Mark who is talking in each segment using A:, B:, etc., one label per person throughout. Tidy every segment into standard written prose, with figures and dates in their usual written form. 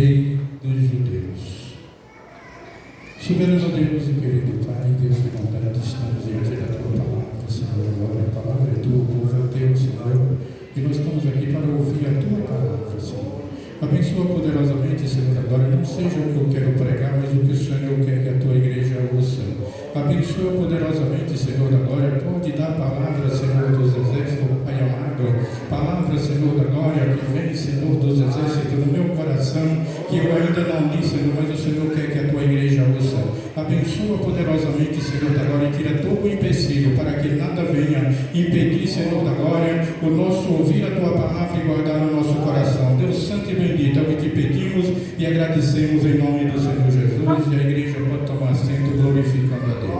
A: Rei dos Judeus. Soberano Deus e querido Pai, Deus de bondade, estamos diante da Tua palavra, Senhor. Agora a palavra é Tua, o povo é Teu, Senhor. E nós estamos aqui para ouvir a Tua palavra, Senhor. Abençoa poderosamente, Senhor, agora não seja o que eu quero pregar, mas o que o Senhor quer que a Tua igreja ouça. Abençoa poderosamente, Senhor da glória. Pode dar a palavra, Senhor dos exércitos, Pai amado. Palavra, Senhor da glória, que vem, Senhor dos exércitos, no meu coração, que eu ainda não li, Senhor, mas o Senhor quer que a Tua igreja ouça. Abençoa poderosamente, Senhor da glória, e tira todo o empecilho, para que nada venha impedir, Senhor da glória, o nosso ouvir a Tua palavra e guardar no nosso coração. Deus santo e bendito, é o que te pedimos e agradecemos em nome do Senhor Jesus. E a igreja pode tomar assento, glorificando a Deus.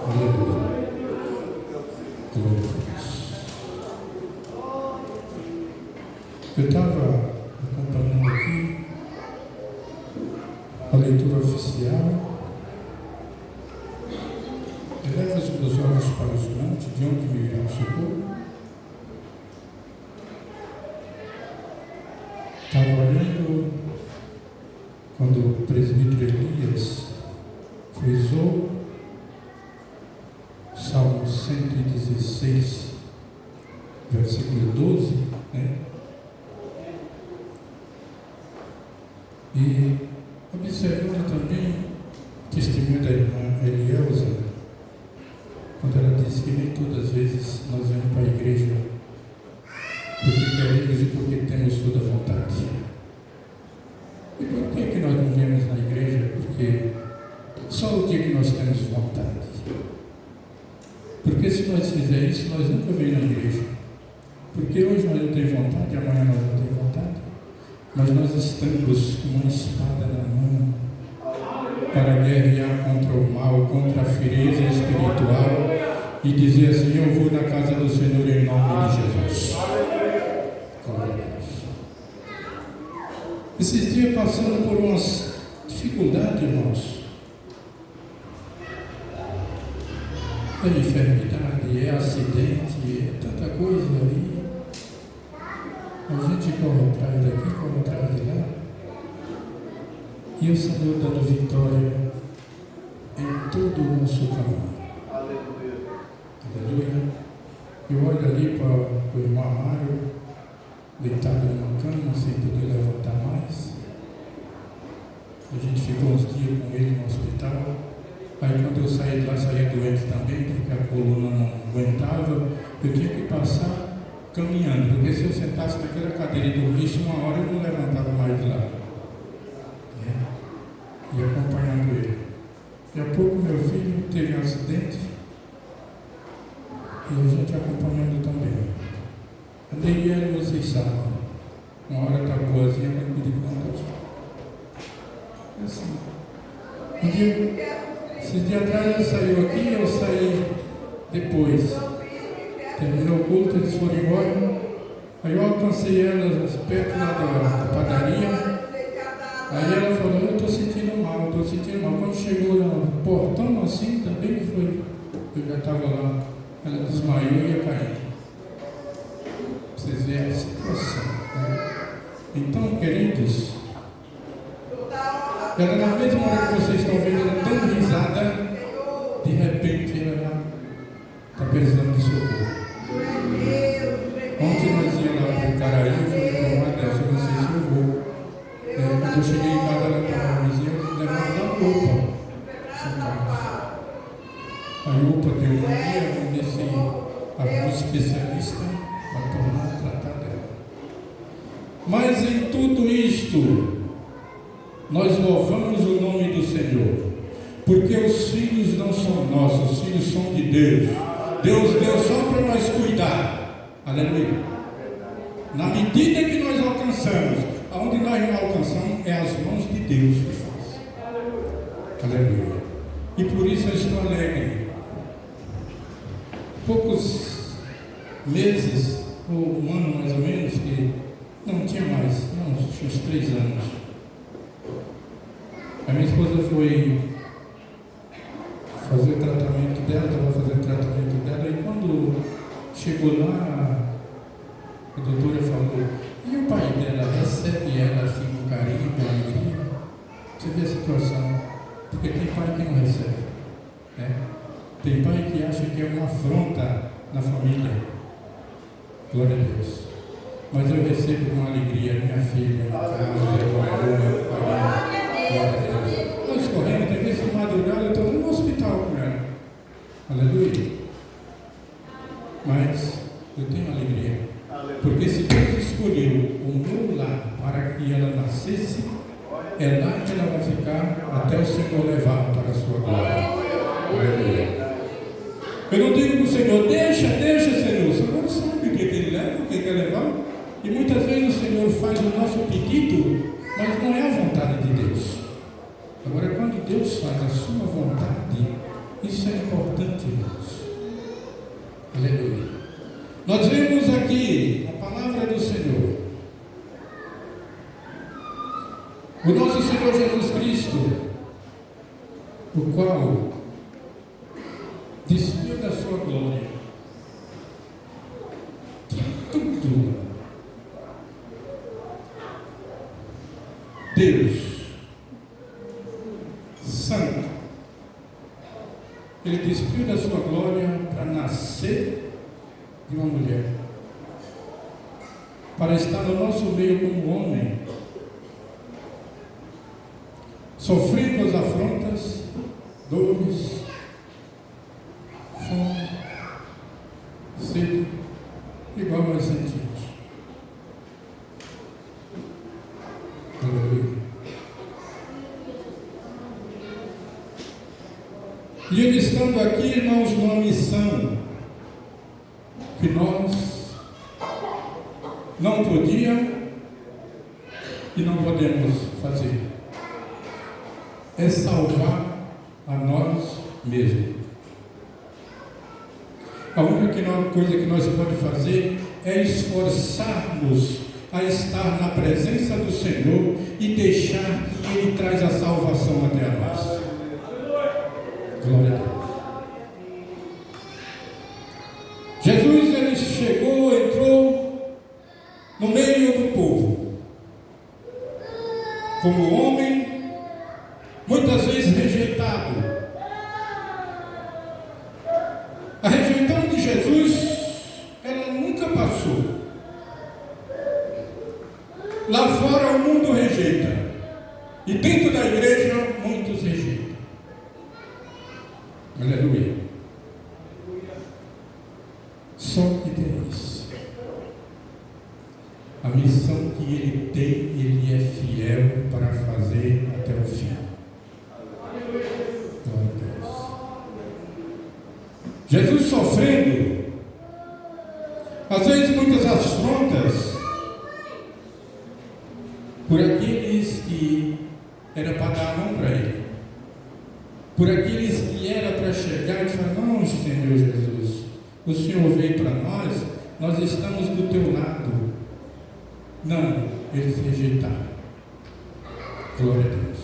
A: Aleluia. Glória a Deus. Eu estava acompanhando aqui a leitura oficial. Eleva os meus olhos para os montes, de onde me virá o socorro. Estava olhando quando o presbítero Elias frisou Salmo 116, versículo 12, né? E observando também o testemunho da irmã Elielza, quando ela disse que nem todas as vezes nós vamos para a igreja porque queremos e porque temos toda a vontade. E por que nós não viemos na igreja? Porque só o dia que nós temos vontade. Porque se nós fizermos isso, nós nunca vamos na igreja. Porque hoje nós não temos vontade, amanhã nós não temos vontade. Mas nós estamos com uma espada na mão para guerrear contra o mal, contra a frieza espiritual e dizer assim: eu vou na casa do Senhor em nome de Jesus. Glória a Deus. Esses dias passando por umas dificuldades, irmãos. É enfermidade, é acidente, é tanta coisa aí. A gente corre atrás daqui, corre atrás de lá. E o Senhor dando vitória em todo o nosso caminho. Aleluia. Aleluia. Eu olho ali para o irmão Mário, deitado numa cama, sem poder levantar mais. A gente ficou uns dias com ele no hospital. Aí quando eu saí de lá, saía doente também, porque a coluna não aguentava. Eu tinha que passar caminhando, porque se eu sentasse naquela cadeira e dormisse uma hora, eu não levantava mais de lá. E acompanhando ele. Daqui a pouco meu filho teve um acidente e a gente acompanhando também. A Daniela, vocês sabem, uma hora está boazinha, mas cuide com Deus. É assim. Esse dia atrás ele saiu aqui e eu saí depois. Terminou o culto, eles foram embora. Aí eu alcancei elas perto lá da padaria. Aí ela falou: eu estou sentindo mal, estou sentindo mal. Quando chegou no portão assim, também que foi, eu já estava lá, ela desmaiou e ia cair. Vocês veem a situação, né? Então, queridos, ela na mesma hora que vocês estão vendo ela tão risada, de repente ela está precisando de socorro. Ontem nós íamos lá para o Caraí, eu falei para uma dessa, eu não sei se eu vou. Quando eu cheguei em casa, ela estava vizinha, eu levava na UPA. A UPA deu um dia, vamos ver se algum especialista vai tornar a tratar dela. Mas em tudo isto, nós louvamos o nome do Senhor, porque os filhos não são nossos, os filhos são de Deus. Deus deu só para nós cuidar. Aleluia. Na medida que nós alcançamos, aonde nós não alcançamos, é as mãos de Deus que faz. Aleluia. E por isso eu estou alegre. Poucos meses, ou um ano mais ou menos, que não tinha mais, uns 3 anos. A minha esposa foi fazer o tratamento dela, estava fazendo o tratamento dela, e quando chegou lá, a doutora falou: e o pai dela recebe ela assim com carinho? pai que não recebe. Né? Tem pai que acha que é uma afronta na família. Glória a Deus. Mas eu recebo com alegria minha filha em casa, glória a Deus. Nós correndo, tem vezes de madrugada, eu estou no hospital com ela. Aleluia. Mas eu tenho alegria. Porque se Deus escolheu o meu lar para que ela nascesse, é lá que ela vai ficar até o Senhor levar para a sua glória. Aleluia. Eu não digo para o Senhor, deixa, Senhor. O Senhor sabe o que ele leva, o que quer levar. E muitas vezes o Senhor faz o nosso pedido, mas não é a vontade de Deus. Agora, quando Deus faz a sua vontade, isso é importante, irmãos. Aleluia. Nós vemos aqui a palavra do Senhor. O nosso Senhor Jesus Cristo, o qual despiu da sua glória de tudo. Deus Santo, ele despiu da sua glória para nascer de uma mulher, para estar no nosso meio como homem, sofrendo as afrontas, dores, fome, sede, igual nós sentimos. Aleluia. E ele estando aqui, irmãos, numa missão que nós não podíamos e não podemos fazer, é salvar a nós mesmos. A única coisa que nós podemos fazer é esforçar-nos a estar na presença do Senhor e deixar que Ele traz a salvação até a nós. Glória a Deus. Jesus, ele chegou, entrou no meio do povo, como homem, muitas vezes rejeitado. A rejeição de Jesus, ela nunca passou. Lá fora o mundo rejeita, e dentro da igreja muitos rejeitam. Aleluia. Só que Deus, a missão que Ele tem, Ele é fiel para fazer até o fim. Glória a Deus. Jesus sofrendo, às vezes muitas afrontas, por aqueles que era para dar a mão para Ele, por aqueles que era para chegar e falar, não, Senhor Jesus, o Senhor veio para nós, nós estamos do teu lado. Não, eles rejeitaram. Glória a Deus.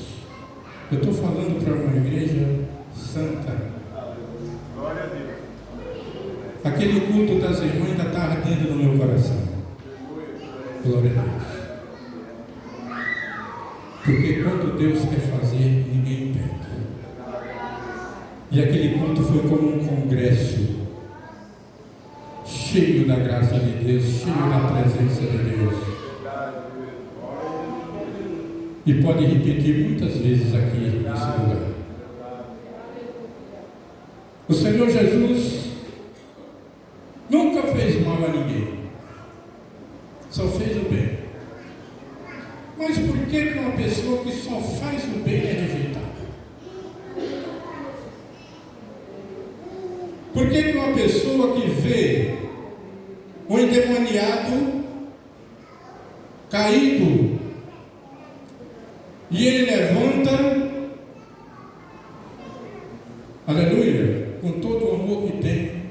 A: Eu estou falando para uma igreja santa. Glória a Deus. Aquele culto das irmãs ainda está ardendo no meu coração. Glória a Deus. Porque quando Deus quer fazer, ninguém impede. E aquele culto foi como um congresso, cheio da graça de Deus, cheio da presença de Deus. E pode repetir muitas vezes aqui nesse lugar. O Senhor Jesus nunca fez mal a ninguém, só fez o bem. Mas por que uma pessoa que só faz o bem é rejeitada? Por que uma pessoa que vê um endemoniado caído e ele levanta, aleluia, com todo o amor que tem,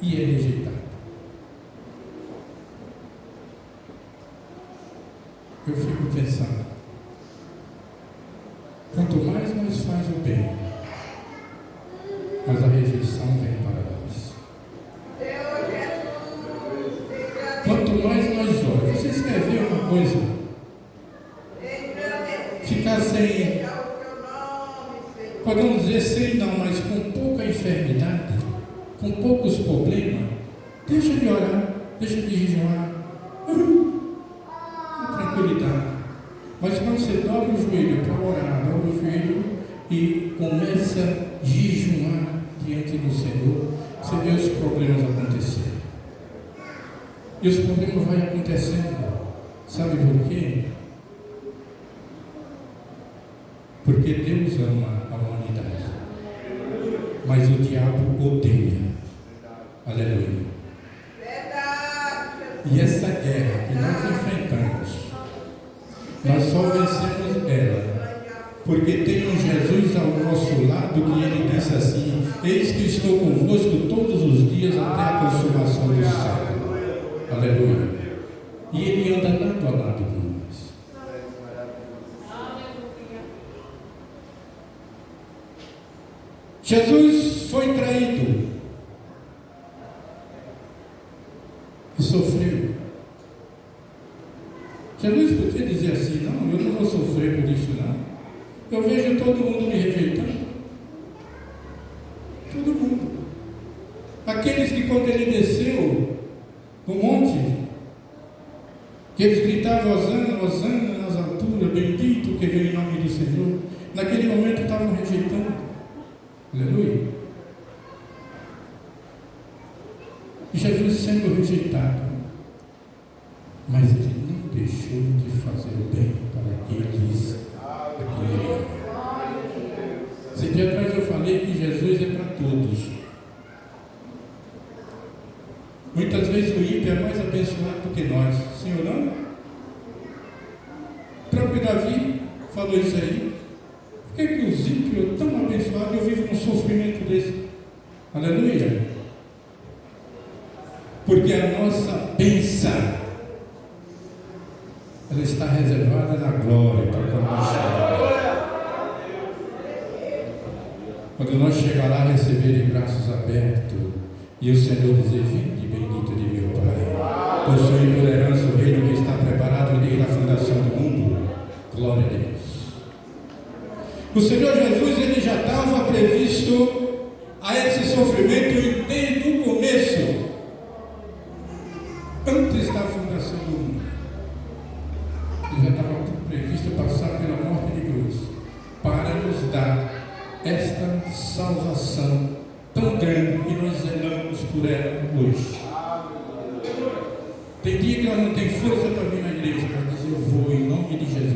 A: e é rejeitado? Eu fico pensando, quanto mais nós faz o bem, mas a rejeição vem para nós. Quanto mais nós oramos, vocês querem ver uma coisa? Ficar sem. podemos dizer sim, não, mas com pouca enfermidade, com poucos problemas, deixa de orar, deixa de jejuar, tranquilidade. Mas quando você dobra o joelho para orar, dobra o joelho e começa a jejuar diante do Senhor, você vê os problemas acontecerem. E os problemas vão acontecendo. Sabe por quê? Porque Deus ama a humanidade, mas o diabo odeia. Aleluia. E essa guerra que nós enfrentamos, nós só vencemos ela porque tem um Jesus ao nosso lado que ele disse assim: eis que estou convosco todos os dias até a consumação do século. Aleluia. E ele anda lado a lado com nós. Jesus foi traído e sofreu. Jesus podia dizer assim: não, eu não vou sofrer por isso não. Eu vejo todo mundo me rejeitando. Todo mundo. Aqueles que quando ele desceu no monte, que eles gritavam Hosana, Hosana nas alturas, bendito que veio em nome do Senhor, naquele momento estavam rejeitando. Aleluia. E Jesus sendo rejeitado, mas ele não deixou de fazer o bem para aqueles a quem ele ama. Esse dia atrás eu falei que Jesus é para todos. Muitas vezes o ímpio é mais abençoado do que nós, sim ou não? O próprio Davi falou isso aí. Por que os ímpios tão abençoados? Eu vivo um sofrimento desse. Aleluia. Porque a nossa bênção, ela está reservada na glória para quando nós chegarmos. Quando nós chegar lá, receber de braços abertos e o Senhor dizer: vinde bendito de meu Pai, possui por herança o reino que está preparado desde a fundação do mundo. Glória a Deus. O Senhor Jesus, ele já estava previsto a esse sofrimento desde o começo, antes da fundação do mundo. Ele já estava previsto passar pela morte de cruz para nos dar esta salvação tão grande que nós zelamos por ela hoje. Tem dia que ela não tem força para vir na igreja, para dizer: eu vou em nome de Jesus.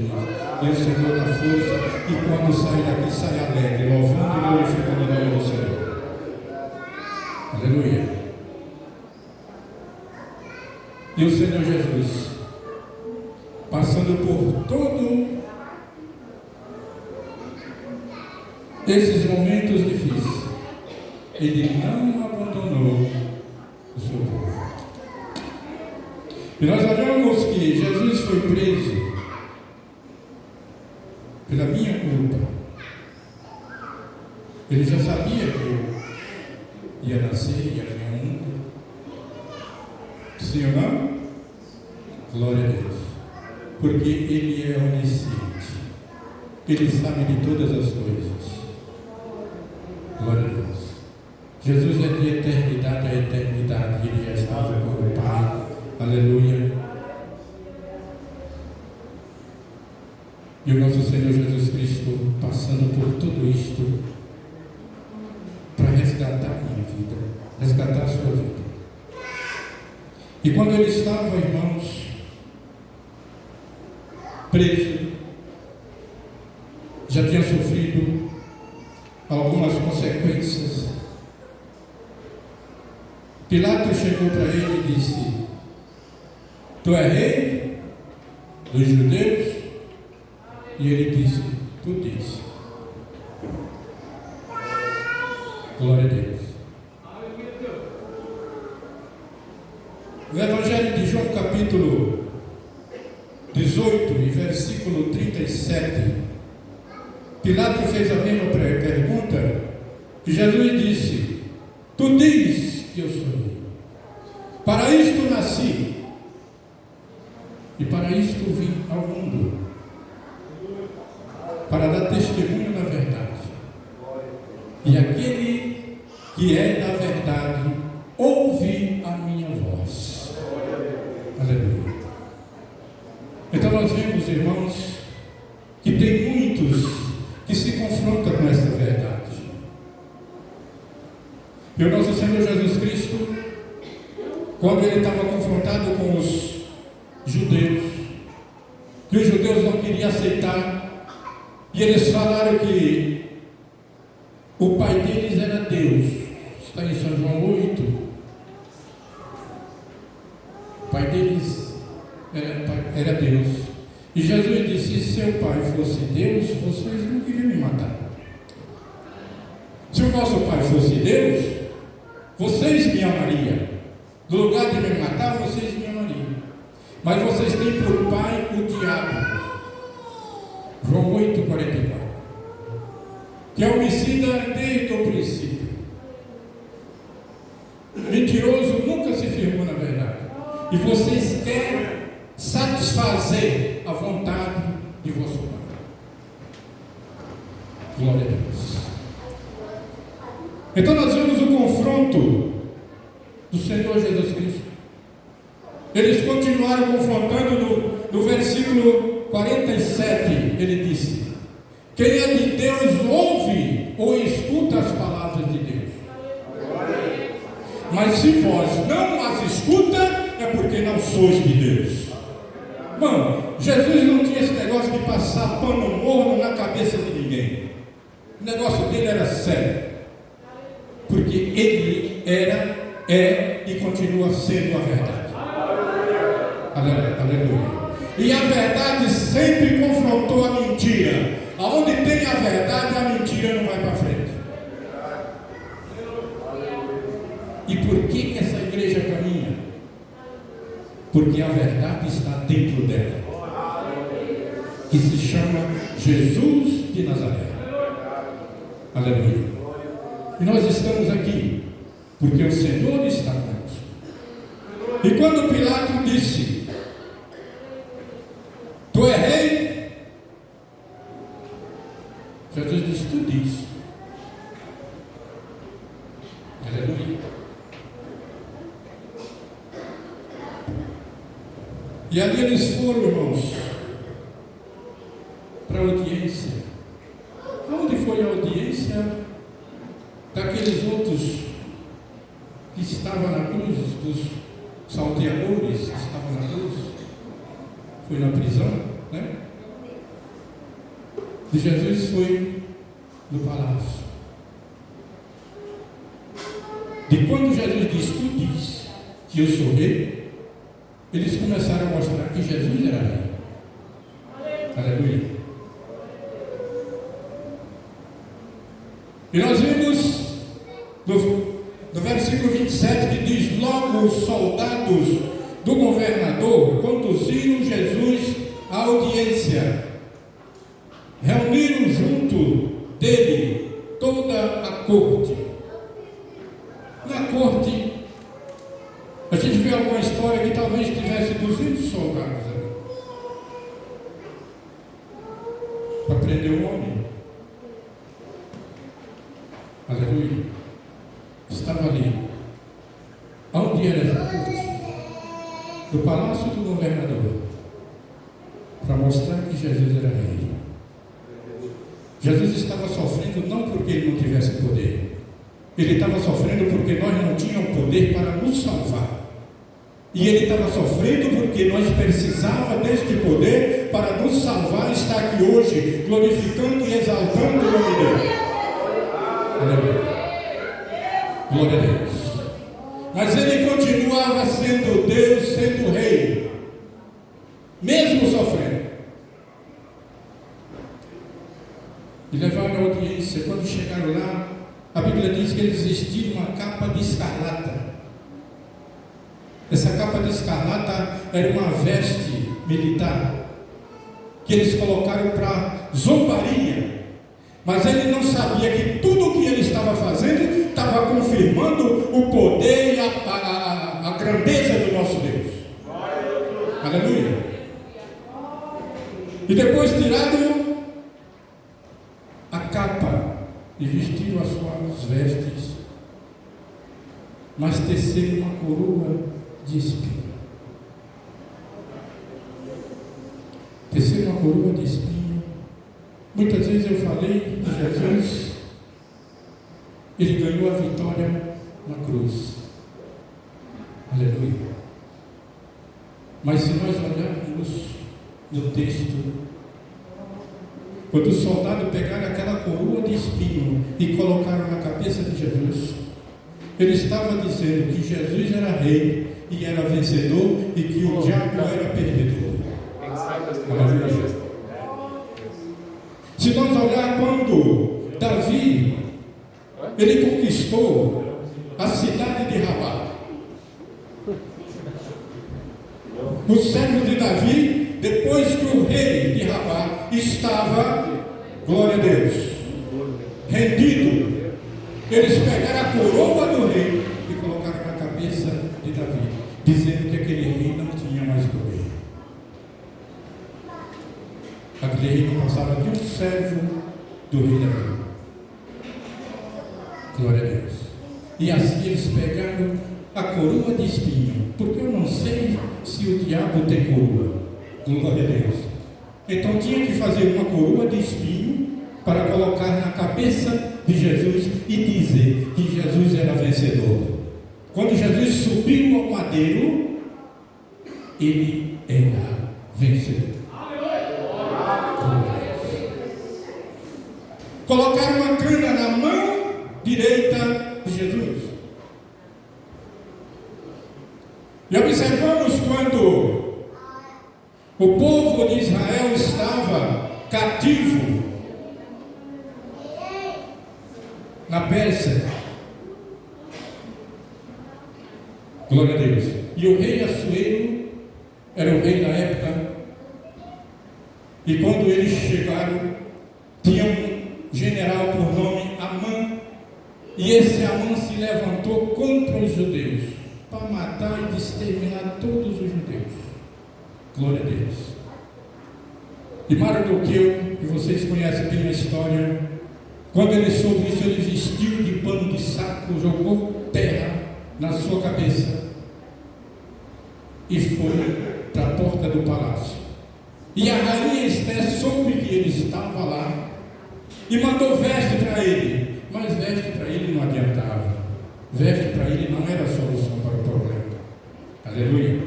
A: E o Senhor dá força, e quando sair daqui, sai alegre, louvando e glorificando o nome do Senhor. Aleluia. E o Senhor Jesus, passando por todo esses momentos difíceis, ele não abandonou o seu povo. E nós olhamos que Jesus foi preso pela minha culpa. Ele já sabia que eu ia nascer, ia vir ao mundo. Sim ou não? Glória a Deus. Porque ele é onisciente. Ele sabe de todas as coisas. Glória a Deus. Jesus é de eternidade a eternidade. Ele já estava com o Pai. Aleluia. E o nosso Senhor Jesus Cristo passando por tudo isto para resgatar a minha vida, resgatar a sua vida. E quando ele estava, irmãos, preso, já tinha sofrido algumas consequências. Pilatos chegou para ele e disse: tu é rei dos judeus? E ele disse: tu disse. Glória a Deus. No Evangelho de João, capítulo 18, e versículo 37, Pilatos fez a mesma pergunta, e Jesus disse: tu diz que eu sou rei. Para isto nasci, e para isto vim ao mundo, para dar testemunho da verdade. E aquele que é da verdade ouve a minha voz. Aleluia. Então nós vemos, irmãos, que tem muitos que se confrontam com essa verdade. E o nosso Senhor Jesus Cristo, quando ele estava confrontado com os judeus, que os judeus não queriam aceitar, e eles falaram que o pai deles era Deus. Está em São João 8. O pai deles era Deus. E Jesus disse: se seu pai fosse Deus, vocês não queriam me matar. Se o vosso pai fosse Deus, vocês me amariam. No lugar de me matar, vocês me amariam. Mas vocês têm por pai o diabo. João 8,44. Que é homicida desde o princípio. Mentiroso nunca se firmou na verdade. E vocês querem satisfazer a vontade de vosso pai. Glória a Deus. Então nós vemos o confronto do Senhor Jesus Cristo. Eles continuaram confrontando no versículo 47. Ele disse: quem é de Deus ouve ou escuta as palavras de Deus. Mas se vós não as escuta, é porque não sois de Deus. Mano, Jesus não tinha esse negócio de passar pano morno na cabeça de ninguém. O negócio dele era sério. Porque ele era, é e continua sendo a verdade. Aleluia. E a verdade sempre confrontou a mentira. Aonde tem a verdade, a mentira não vai para frente. E por que essa igreja caminha? Porque a verdade está dentro dela, que se chama Jesus de Nazaré. Aleluia. E nós estamos aqui porque o Senhor está conosco. E quando Pilato disse: tu é rei? Jesus disse: tu diz. Aleluia. E ali eles foram, irmãos, para a audiência. Onde foi a audiência daqueles outros que estavam na cruz, dos salteadores que estavam na cruz? Foi na prisão, né? E Jesus foi no palácio. E quando Jesus disse: tu diz que eu sou rei, eles começaram a mostrar que Jesus era rei. Aleluia. E nós vimos no versículo 27 que diz: logo os soldados do governador conduziram Jesus à audiência, reuniram junto dele toda a corte. Na corte, a gente vê alguma história que talvez tivesse 200 soldados ali para prender o homem. Aleluia. Estava ali. Onde era a corte? Do palácio do governador, para mostrar que Jesus era rei. Jesus estava sofrendo não porque ele não tivesse poder. Ele estava sofrendo porque nós não tínhamos poder para nos salvar. E ele estava sofrendo porque nós precisávamos deste poder para nos salvar e estar aqui hoje, glorificando e exaltando o nome de Deus. Aleluia. Glória a Deus. Mas ele continuava sendo Deus, sendo rei, mesmo sofrendo. E levaram a audiência. Quando chegaram lá, a Bíblia diz que eles vestiram uma capa de escarlata. Essa capa de escarlata era uma veste militar que eles colocaram para zombaria. Mas ele não sabia que tudo o que ele estava fazendo estava confirmando o poder e a grandeza do nosso Deus. Aleluia. E depois tiraram a capa e vestiram as suas vestes, mas teceram uma coroa de espinho. Teceram uma coroa de espinho. Muitas vezes eu falei de Jesus, ele ganhou a vitória na cruz. Aleluia. Mas se nós olharmos no texto, quando o soldado pegaram aquela coroa de espinho e colocaram na cabeça de Jesus, ele estava dizendo que Jesus era rei e era vencedor e que o diabo era perdedor. Aleluia. Se nós olhar quando Davi, ele conquistou a cidade de Rabá, o servo de Davi, depois que o rei de Rabá estava, glória a Deus, rendido, eles pegaram a coroa do rei e colocaram na cabeça de Davi, dizendo que aquele rei não tinha mais poder. Aquele rei não passava de um servo do rei Davi. Glória a Deus. E assim eles pegaram a coroa de espinho, porque eu não sei se o diabo tem coroa. Glória a Deus. Então tinha que fazer uma coroa de espinho para colocar na cabeça de Jesus e dizer que Jesus era vencedor. Quando Jesus subiu ao madeiro, ele era vencedor. Colocaram uma cana na mão direita de Jesus. E observamos quando o povo de Israel estava cativo na Pérsia. Glória a Deus. E o rei Assuero era o rei da época. E quando eles chegaram, tinha um general por nome Amã. E esse Amã se levantou contra os judeus para matar e exterminar todos os judeus. Glória a Deus. E Mardoqueu, que vocês conhecem bem a história, quando ele soube isso, ele vestiu de pano de saco, jogou terra na sua cabeça e foi para a porta do palácio. E a rainha Esther soube que ele estava lá e mandou veste para ele, mas veste para ele não adiantava. Veste para ele não era a solução para o problema. Aleluia.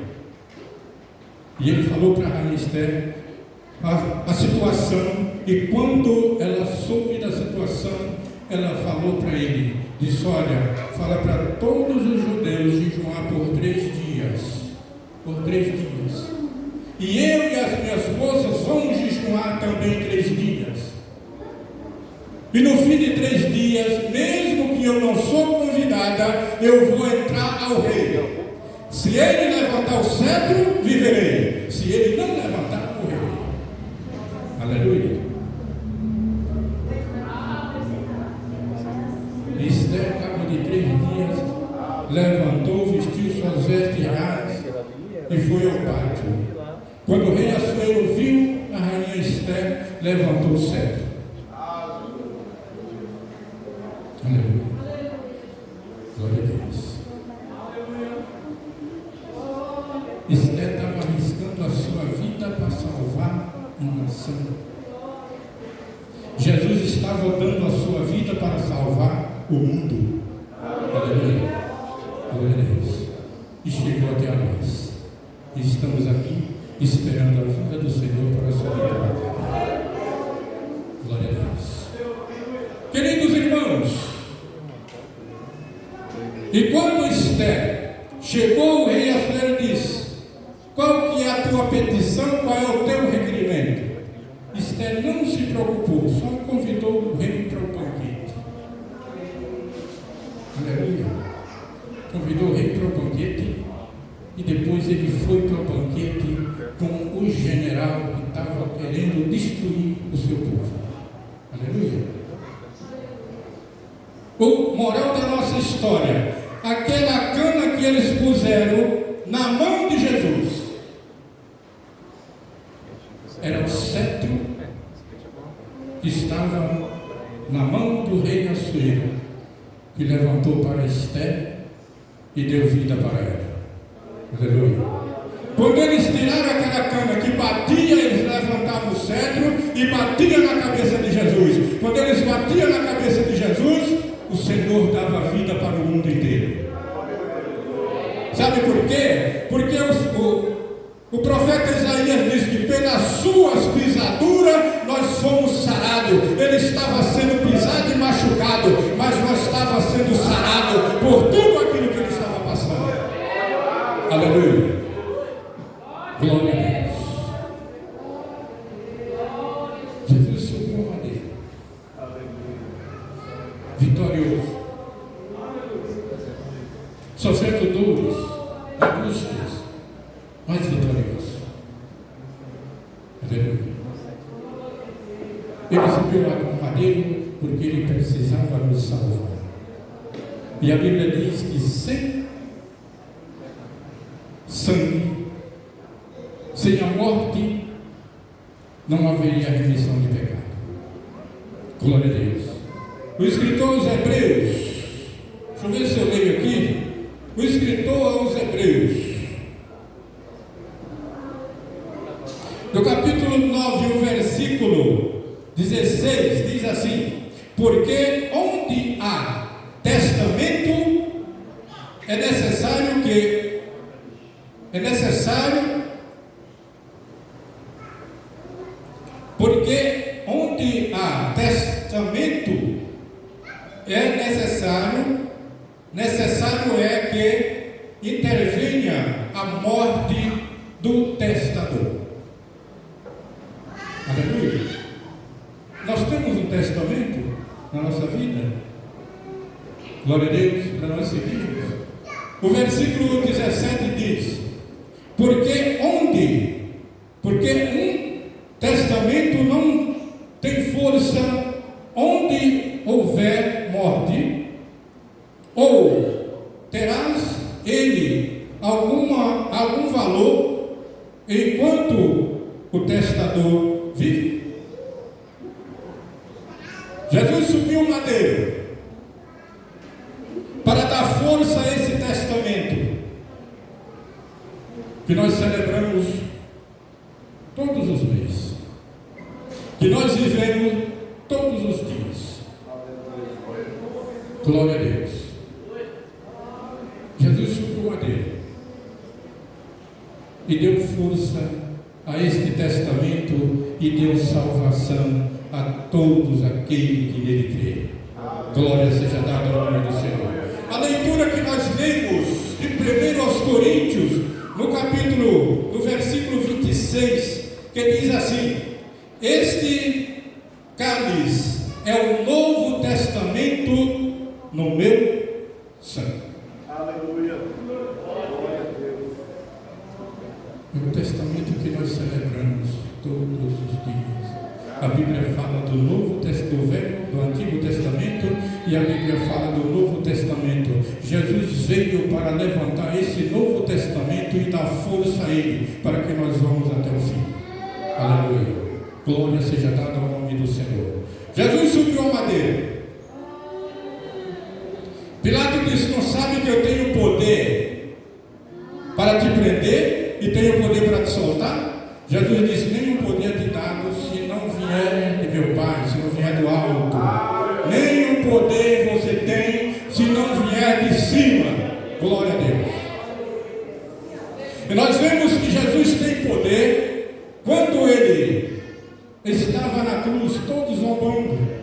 A: E ele falou para a rainha Esther a situação, e quando ela soube da situação, ela falou para ele, disse: olha, fala para todos os judeus jejuar por 3 dias. Por 3 dias. E eu e as minhas moças vamos jejuar também 3 dias. E no fim de 3 dias, mesmo que eu não sou convidada, eu vou entrar ao rei. Se ele levantar o cetro, viverei. Se ele não levantar, morrerei. Aleluia. Esther, ao cabo de 3 dias, levantou, vestiu suas vestes reais e foi ao pátio. Quando o rei Assuero viu a rainha Esther, levantou o cetro. Aleluia. Glória a Deus. Esther estava arriscando a sua vida para salvar uma nação. Jesus estava dando a sua vida para salvar o mundo. Aleluia. Glória a Deus. E chegou até a nós. E estamos aqui esperando a vida do Senhor para a sua vitória. Glória a Deus. Queridos irmãos, e quando Esther chegou, o rei Assuero disse: qual que é a tua petição, qual é o teu requerimento? Esther não se preocupou, só convidou o rei para o banquete. Aleluia. Convidou o rei para o banquete e depois ele foi para o banquete com o general que estava querendo destruir o seu povo. Aleluia. O moral da nossa história: aquela cana que eles puseram na mão de Jesus era o cetro que estava na mão do rei Assuero, que levantou para Esté e deu vida para ela. Aleluia. Quando eles tiraram aquela cana que batia, eles levantavam o cetro e batia na cabeça de Jesus. Quando eles batiam na cabeça de Jesus, o Senhor dava vida para o mundo inteiro. Sabe por quê? Porque o profeta Isaías diz que pelas suas pisaduras nós fomos sarados. Ele estava sendo pisado e machucado, mas nós estávamos sendo sarados por tudo aquilo que ele estava passando. Aleluia. Glória a Deus. Jesus subiu a madeira, vitorioso, sofrendo dores, angústias, mas vitorioso. Aleluia. Ele subiu a madeira porque ele precisava nos salvar. E a Bíblia diz que sem sangue, sem a morte, não haveria remissão de pecado. Glória a Deus. O escritor aos Hebreus, deixa eu ver se eu leio aqui. O escritor aos Hebreus, no capítulo 9, o versículo 16, diz assim: porque onde há testamento, é necessário porque onde há testamento, necessário é que intervenha a morte do testador. Aleluia. Nós temos um testamento na nossa vida. Glória a Deus, para nós seguirmos. O versículo 17 diz: porque um testamento não tem força onde houver morte, ou terás ele algum valor enquanto o testador vive? Jesus subiu o madeiro para dar força a esse testamento que nós celebramos todos os meses, que nós vivemos todos os dias. Glória a Deus. Jesus subiu o madeiro e deu força a este testamento e deu salvação a todos aqueles que nele creem. Glória seja dada ao nome do Senhor. A leitura que nós lemos de 1 aos Coríntios, no versículo 26, que diz assim: este cálice é o novo testamento no meu sangue. Aleluia. Glória a Deus. É o testamento que nós celebramos todos os dias. A Bíblia fala do Antigo Testamento e a Bíblia fala do Novo Testamento. Jesus veio para levantar esse Novo Testamento e dar força a ele, para que nós vamos até o fim. Aleluia. Glória seja dada ao nome do Senhor. Jesus subiu a madeira. Pilato disse: não sabe que eu tenho poder para te prender e tenho poder para te soltar? Jesus disse: nenhum poder te dado se não vier de meu Pai, se não vier do alto. Nenhum poder você tem se não vier de cima. Glória a Deus. E nós vemos que Jesus tem poder quando ele estava na cruz, todos zombando.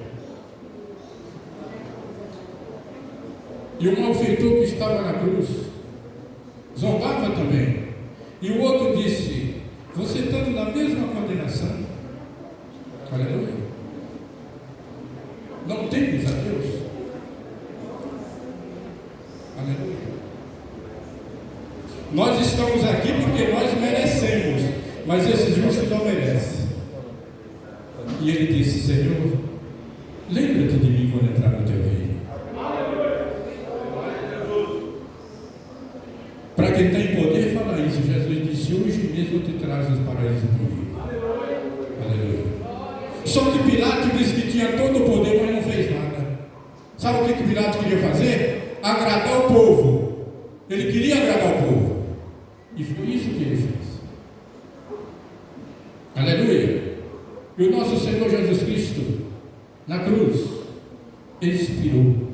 A: E o malfeitor que estava na cruz zombava também. E o outro disse: você está na mesma condenação. Aleluia. Não temes a Deus. Aleluia. Nós estamos aqui porque nós merecemos, mas esse justo não merece. E ele disse: Senhor, lembra-te de mim quando entrar no teu reino. Para quem tem poder, fala isso. Jesus disse: hoje mesmo te trazes paraíso comigo. Aleluia. Só que Pilatos disse que tinha todo o poder, mas não fez nada. Sabe o que Pilatos queria fazer? Agradar o povo. Ele queria agradar o povo. E foi isso que ele fez. Aleluia. E o nosso Senhor Jesus Cristo, na cruz, ele expirou.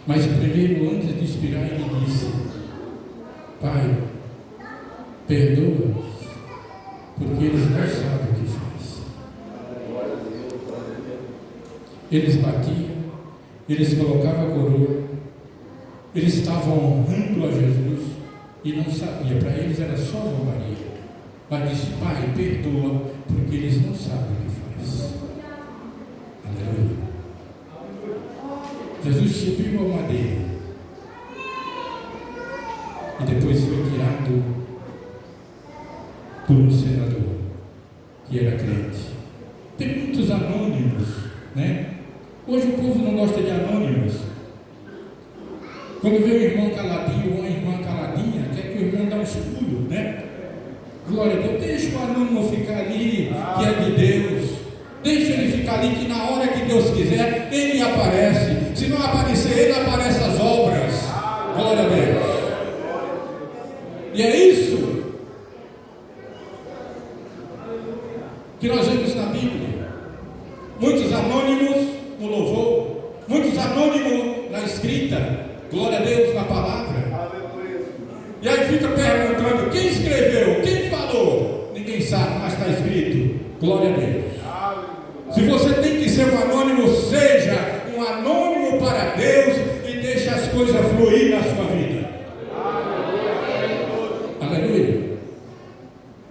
A: Mas primeiro, antes de expirar, ele disse: Pai, perdoa-os, porque eles não sabem o que faz. Eles batiam, eles colocavam a coroa, eles estavam honrando a Jesus e não sabiam. Para eles era só zombaria. Mas disse: Pai, perdoa, porque eles não sabem o que faz. Aleluia. Jesus subiu a madeira e depois foi tirado por um senador que era crente. Tem muitos anônimos, né? Hoje o povo não gosta de anônimos. Quando vê o irmão caladinho ou a irmã caladinha, quer que o irmão dê um pulos, né? Glória a Deus, deixa o anônimo ficar ali, que é de Deus. Deixa ele ficar ali, que na hora que Deus quiser, ele aparece. Se não aparecer ele, aparecem as obras. Glória a Deus. E é isso que nós vemos na Bíblia. Muitos anônimos no louvor, muitos anônimos na escrita. Glória a Deus na palavra. E aí fica perguntando: quem escreveu? Quem falou? Ninguém sabe, mas está escrito. Glória a Deus. Se você tem que ser um anônimo, seja um anônimo para Deus e deixe as coisas fluir na sua vida. Aleluia.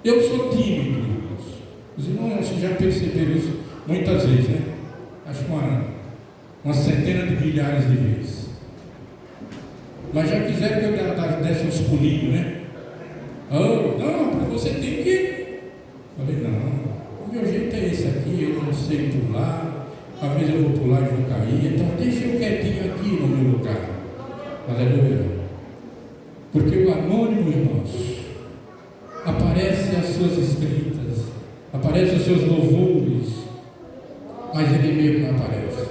A: Eu sou tímido, irmãos. Os irmãos já perceberam isso muitas vezes, né? Acho uma centena de milhares de vezes. Mas já quiseram que eu desse uns pulinhos, né? Oh, não, você tem que. Falei: não. O meu jeito é esse aqui, eu não sei pular, às vezes eu vou pular e vou cair, então deixa eu quietinho aqui no meu lugar. Aleluia. Porque o anônimo, irmãos, aparece as suas escritas, aparece os seus louvores, mas ele mesmo não aparece.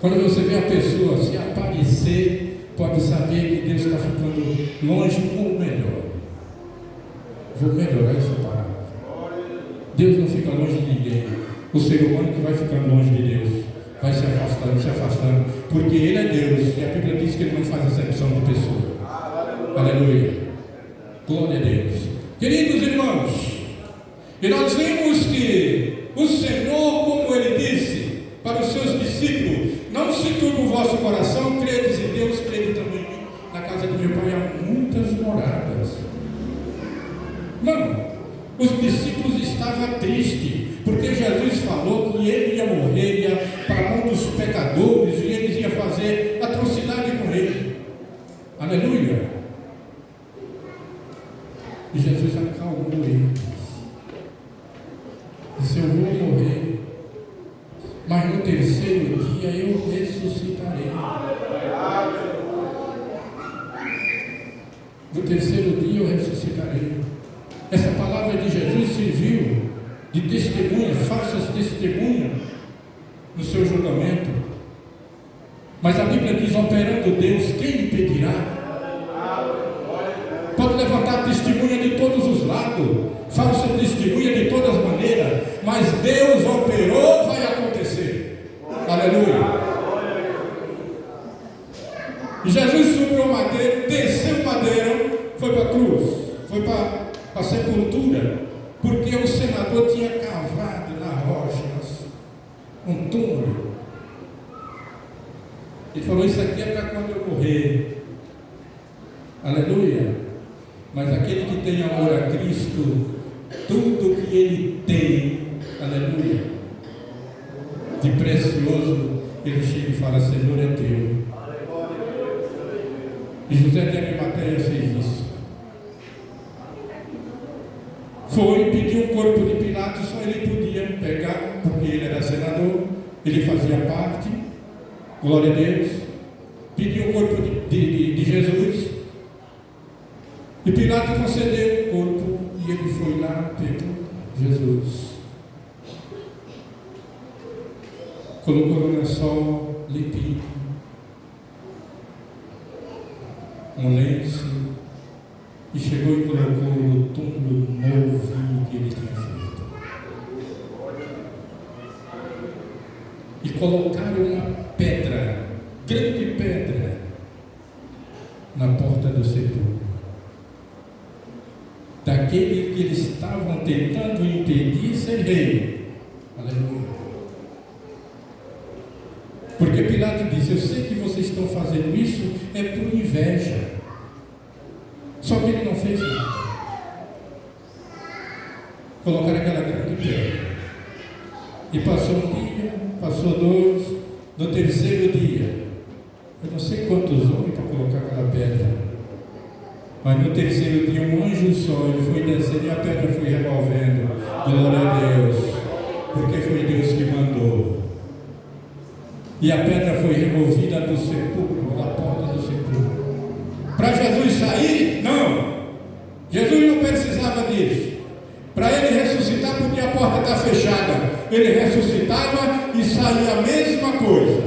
A: Quando você vê a pessoa se aparecer, pode saber que Deus está ficando longe ou melhor. Vou melhorar essa palavra. Deus não fica longe de ninguém. O ser humano que vai ficando longe de Deus, vai se afastando, porque Ele é Deus, e a Bíblia diz que Ele não faz acepção de pessoa. Aleluia. Glória a Deus. Queridos irmãos, e nós vemos que o Senhor, como Ele disse para os seus discípulos: não se turbe o vosso coração, credes em Deus, crede também em mim. Na casa de meu Pai há muitas moradas. Mano, os discípulos estavam tristes, porque Jesus falou que ele ia morrer, ia para a mão dos pecadores, e eles iam fazer atrocidade com ele. Aleluia. E Jesus acalmou eles. Disse: eu vou morrer, mas no terceiro dia eu ressuscitarei. No terceiro dia eu ressuscitarei. Essa palavra de Jesus serviu de testemunha, falsas testemunhas no seu julgamento. Mas a Bíblia diz: operando Deus, quem impedirá? Pode levantar testemunha de todos os lados, falsa testemunha de todas as maneiras, mas Deus operou, vai acontecer. Aleluia. E Jesus subiu o madeiro, desceu o madeiro, foi para a cruz, foi para a sepultura, porque o senador tinha cavado na rocha um túmulo. Ele falou: isso aqui é para quando eu morrer. Aleluia. Mas aquele que tem amor a Cristo, tudo que ele tem, aleluia, de precioso, ele chega e fala: Senhor, é teu. E José de Arimateia fez isso. Foi pedir o corpo de Pilatos, só ele podia pegar, porque ele era senador, ele fazia parte. Glória a Deus. Pediu o corpo de Jesus, e Pilatos concedeu o corpo, e ele foi lá, pegou Jesus colocou no lençol limpinho, um lenço, e chegou e colocou no túmulo novinho que ele tinha feito. E colocaram uma pedra, grande pedra, na porta do sepulcro, daquele que eles estavam tentando impedir ser rei. Aleluia. Porque Pilato disse: eu sei que vocês estão fazendo isso é por inveja. Só que ele não fez nada. Colocaram aquela grande pedra. E passou um dia, passou dois, no terceiro dia, eu não sei quantos homens para colocar aquela pedra, mas no terceiro dia um anjo só, ele foi descendo e a pedra foi removendo. Glória a Deus, porque foi Deus que mandou. E a pedra foi removida do sepulcro, da porta do sepulcro. Para Jesus sair? Não. Jesus não precisava disso. Para ele ressuscitar, porque a porta está fechada, ele ressuscitava e saía a mesma coisa.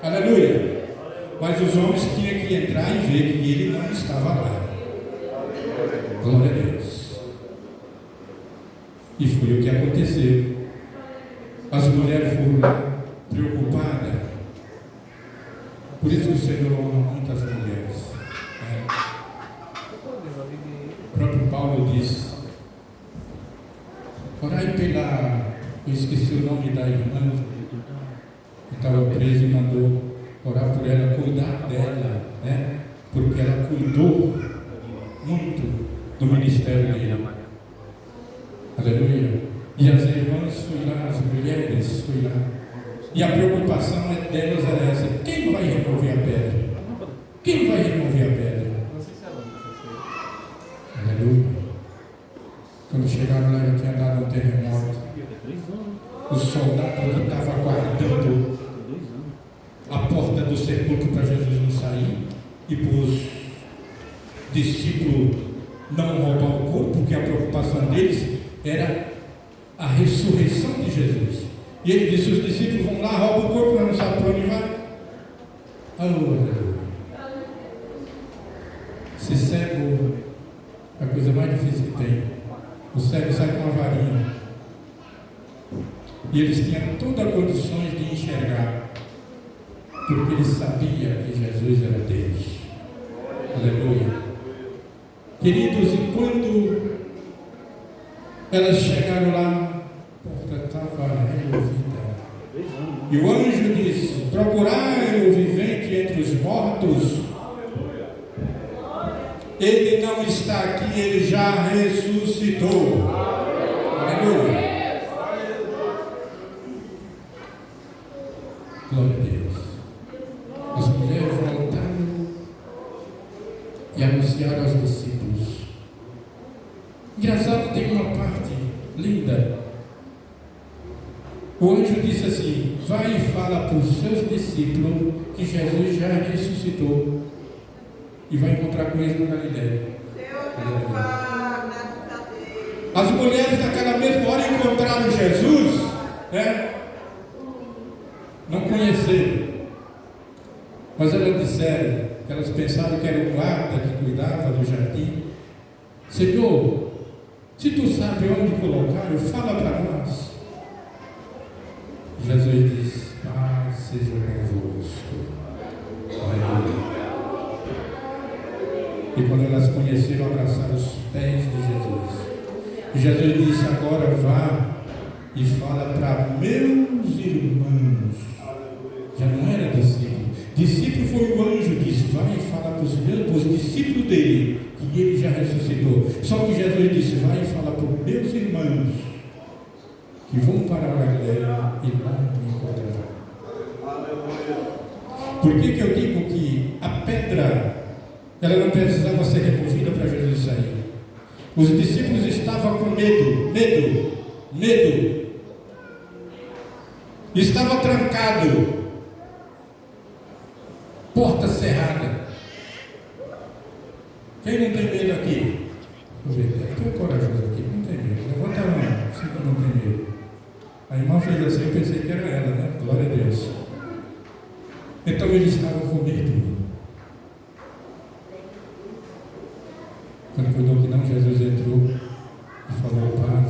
A: Aleluia. Mas os homens tinham que entrar e ver que ele não estava lá. Glória a Deus. E foi o que aconteceu. As mulheres foram lá preocupadas. Por isso que o Senhor honra muitas mulheres. O próprio Paulo diz: orai pela... Eu esqueci o nome da irmã que estava presa e mandou orar por ela, cuidar dela, né? Porque ela cuidou muito do ministério dele. Aleluia. E as irmãs foram lá, as mulheres foram lá. E a preocupação delas era essa: quem vai remover a pedra? Quem vai remover a pedra? Aleluia. Quando chegaram lá, já tinha dado um terremoto. O soldado que estava guardando a porta do sepulcro para Jesus não sair, e para os discípulos não roubar o corpo, porque a preocupação deles era a ressurreição de Jesus. E ele disse: os discípulos vão lá, roubam o corpo, mas não sabem para onde vai. Aleluia. Esse cego é a coisa mais difícil que tem. O cego sai com uma varinha. E eles tinham todas as condições de enxergar, porque eles sabiam que Jesus era Deus. Aleluia. Queridos, e quando elas chegaram lá, a porta estava removida. E o anjo disse: procurai o vivente entre os mortos. Ele não está aqui, ele já ressuscitou. Aleluia. Glória a Deus. As mulheres voltaram e anunciaram aos discípulos. Engraçado, tem uma parte linda. O anjo disse assim: vai e fala para os seus discípulos que Jesus já ressuscitou e vai encontrar com eles na Galileia. As mulheres naquela mesma hora encontraram Jesus, né? Não conheceram, mas elas disseram que elas pensavam que era o guarda que cuidava do jardim. Senhor, se tu sabe onde colocaram, fala para nós. Jesus disse: paz seja convosco. Aleluia. E quando elas conheceram, abraçaram os pés de Jesus. E Jesus disse: agora vá e fala para meus irmãos. Já não era discípulo. Discípulo foi o anjo, disse: vai e fala para os discípulos dele que ele já ressuscitou. Só que Jesus disse: vai e fala para os meus irmãos que vão para a Galileia e lá me encontrarão. Por que eu digo que a pedra ela não precisava ser removida para Jesus sair? Os discípulos estavam com medo. Estava trancado, porta cerrada. Quem não tem medo aqui? Quem é corajoso aqui? Não tem medo. Levanta a mão, se não tem medo. A irmã fez assim, eu pensei que era ela, né? Glória a Deus. Então ele estava com medo. Quando cuidou que não, Jesus entrou e falou: paz